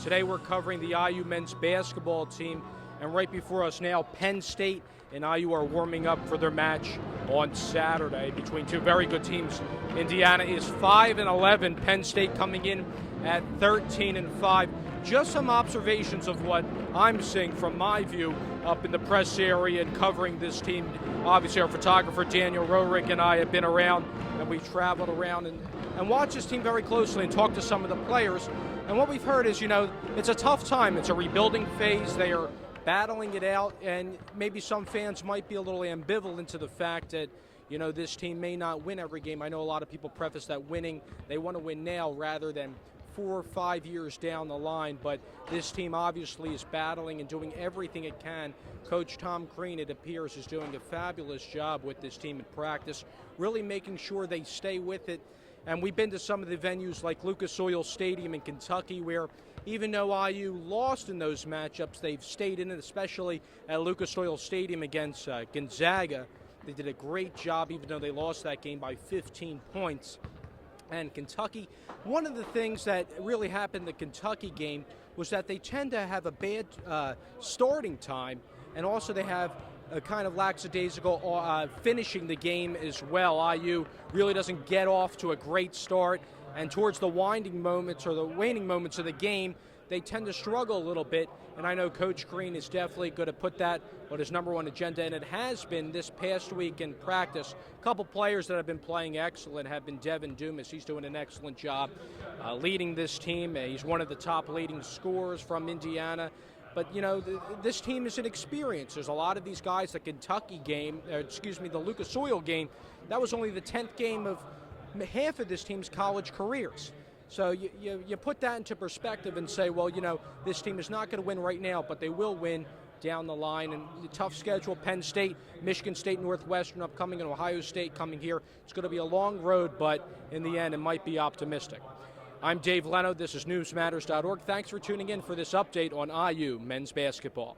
Today we're covering the IU men's basketball team, and right before us now, Penn State and IU are warming up for their match on Saturday between two very good teams. Indiana is 5-11, Penn State coming in at 13-5. Just some observations of what I'm seeing from my view up in the press area and covering this team. Obviously, our photographer Daniel Rorick and I have been around, and we traveled around and watched this team very closely and talked to some of the players. And what we've heard is, it's a tough time. It's a rebuilding phase. They are battling it out, and maybe some fans might be a little ambivalent to the fact that, this team may not win every game. I know a lot of people preface that they want to win now rather than 4 or 5 years down the line, but this team obviously is battling and doing everything it can. Coach Tom Crean, it appears, is doing a fabulous job with this team in practice, really making sure they stay with it. And we've been to some of the venues like Lucas Oil Stadium in Kentucky, where even though IU lost in those matchups, they've stayed in it, especially at Lucas Oil Stadium against Gonzaga. They did a great job, even though they lost that game by 15 points. And Kentucky, one of the things that really happened in the Kentucky game was that they tend to have a bad starting time, and also they have a kind of lackadaisical finishing the game as well. IU really doesn't get off to a great start, and towards the winding moments or the waning moments of the game, they tend to struggle a little bit. And I know Coach Crean is definitely going to put that on his number one agenda, and it has been this past week in practice. A couple players that have been playing excellent have been Devin Dumas. He's doing an excellent job leading this team. He's one of the top leading scorers from Indiana. But, this team is an experience. There's a lot of these guys, the Lucas Oil game, that was only the 10th game of half of this team's college careers. So you put that into perspective and say, well, this team is not going to win right now, but they will win down the line. And the tough schedule, Penn State, Michigan State, Northwestern upcoming, and Ohio State coming here. It's going to be a long road, but in the end, it might be optimistic. I'm Dave Leno. This is NewsMatters.org. Thanks for tuning in for this update on IU men's basketball.